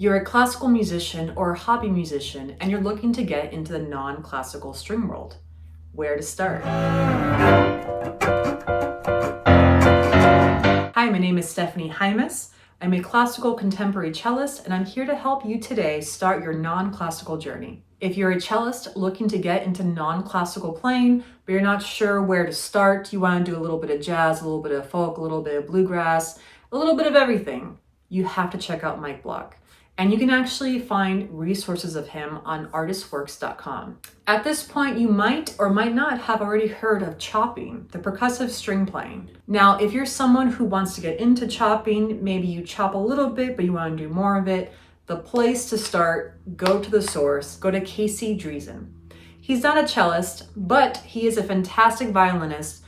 You're a classical musician or a hobby musician and you're looking to get into the non-classical string world. Where to start? Hi, my name is Stephanie Hymas. I'm a classical contemporary cellist and I'm here to help you today start your non-classical journey. If you're a cellist looking to get into non-classical playing, but you're not sure where to start, you want to do a little bit of jazz, a little bit of folk, a little bit of bluegrass, a little bit of everything, you have to check out Mike Block. And you can actually find resources of him on artistworks.com. At this point, you might or might not have already heard of chopping, the percussive string playing. Now, if you're someone who wants to get into chopping, maybe you chop a little bit, but you want to do more of it, the place to start, go to the source, go to Driessen. He's not a cellist, but he is a fantastic violinist,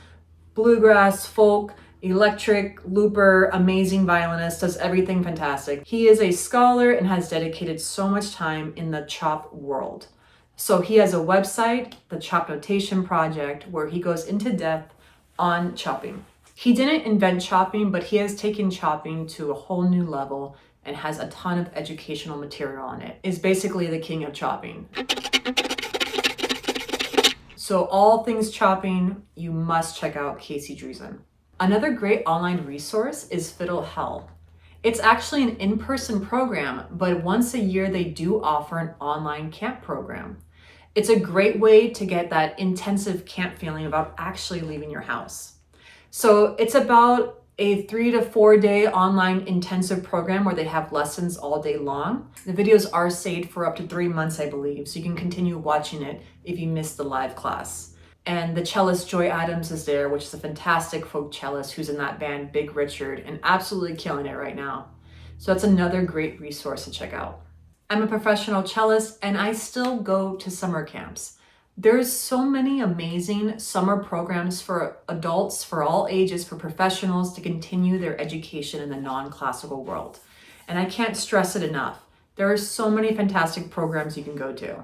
bluegrass, folk, electric, looper, amazing violinist, does everything fantastic. He is a scholar and has dedicated so much time in the chop world. So he has a website, the Chop Notation Project, where he goes into depth on chopping. He didn't invent chopping, but he has taken chopping to a whole new level and has a ton of educational material on it. Is basically the king of chopping. So all things chopping, you must check out Driessen. Another great online resource is Fiddle Hell. It's actually an in-person program, but once a year they do offer an online camp program. It's a great way to get that intensive camp feeling without actually leaving your house. So it's about a 3 to 4 day online intensive program where they have lessons all day long. The videos are saved for up to 3 months, I believe, so you can continue watching it if you missed the live class. And the cellist Joy Adams is there, which is a fantastic folk cellist who's in that band Big Richard and absolutely killing it right now. So that's another great resource to check out. I'm a professional cellist and I still go to summer camps. There's so many amazing summer programs for adults, for all ages, for professionals to continue their education in the non-classical world. And I can't stress it enough. There are so many fantastic programs you can go to.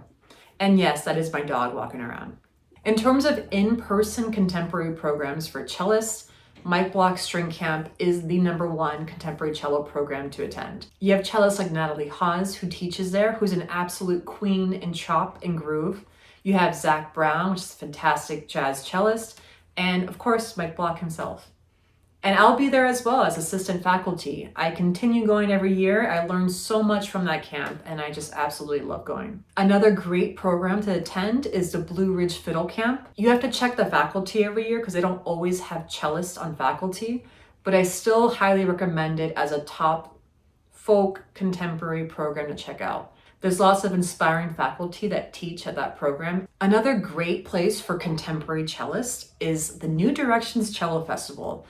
And yes, that is my dog walking around. In terms of in-person contemporary programs for cellists, Mike Block String Camp is the #1 contemporary cello program to attend. You have cellists like Natalie Hawes, who teaches there, who's an absolute queen in chop and groove. You have Zach Brown, which is a fantastic jazz cellist, and of course, Mike Block himself. And I'll be there as well as assistant faculty. I continue going every year. I learned so much from that camp and I just absolutely love going. Another great program to attend is the Blue Ridge Fiddle Camp. You have to check the faculty every year because they don't always have cellists on faculty, but I still highly recommend it as a top folk contemporary program to check out. There's lots of inspiring faculty that teach at that program. Another great place for contemporary cellists is the New Directions Cello Festival.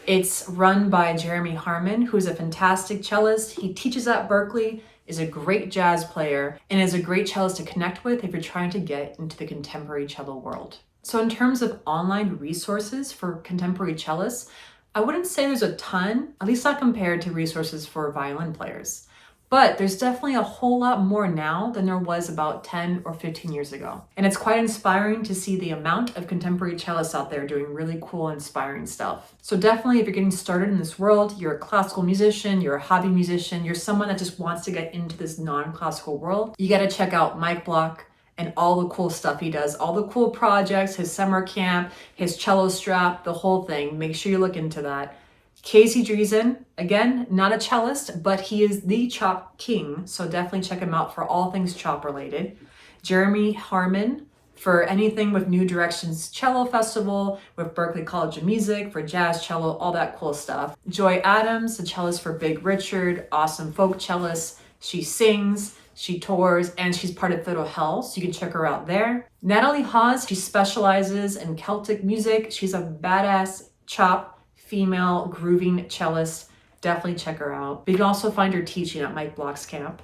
It's run by Jeremy Harman, who's a fantastic cellist. He teaches at Berkeley, is a great jazz player, and is a great cellist to connect with if you're trying to get into the contemporary cello world. So in terms of online resources for contemporary cellists, I wouldn't say there's a ton, at least not compared to resources for violin players. But there's definitely a whole lot more now than there was about 10 or 15 years ago. And it's quite inspiring to see the amount of contemporary cellists out there doing really cool, inspiring stuff. So definitely if you're getting started in this world, you're a classical musician, you're a hobby musician, you're someone that just wants to get into this non-classical world, you gotta check out Mike Block and all the cool stuff he does, all the cool projects, his summer camp, his cello strap, the whole thing. Make sure you look into that. Driessen, again, not a cellist, but he is the chop king, so definitely check him out for all things chop related. Jeremy Harman for anything with New Directions Cello Festival, with Berklee College of Music for jazz cello, all that cool stuff. Joy Adams, the cellist for Big Richard, awesome folk cellist. She sings, she tours, and she's part of Fiddle Hell, so you can check her out there. Natalie Hawes, she specializes in Celtic music. She's a badass chop female grooving cellist. Definitely check her out. But you can also find her teaching at Mike Block's camp.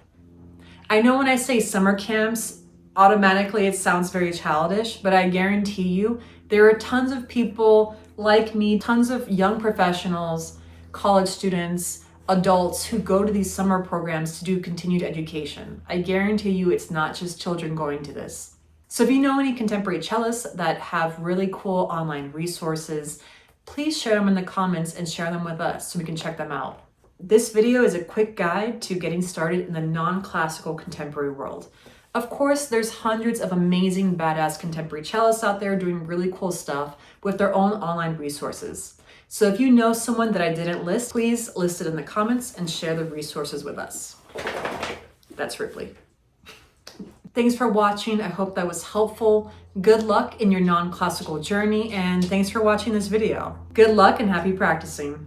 I know when I say summer camps, automatically it sounds very childish, but I guarantee you there are tons of people like me, tons of young professionals, college students, adults who go to these summer programs to do continued education. I guarantee you it's not just children going to this. So if you know any contemporary cellists that have really cool online resources, please share them in the comments and share them with us so we can check them out. This video is a quick guide to getting started in the non-classical contemporary world. Of course, there's hundreds of amazing badass contemporary cellists out there doing really cool stuff with their own online resources. So if you know someone that I didn't list, please list it in the comments and share the resources with us. That's Ripley. Thanks for watching. I hope that was helpful. Good luck in your non-classical journey, and thanks for watching this video. Good luck and happy practicing.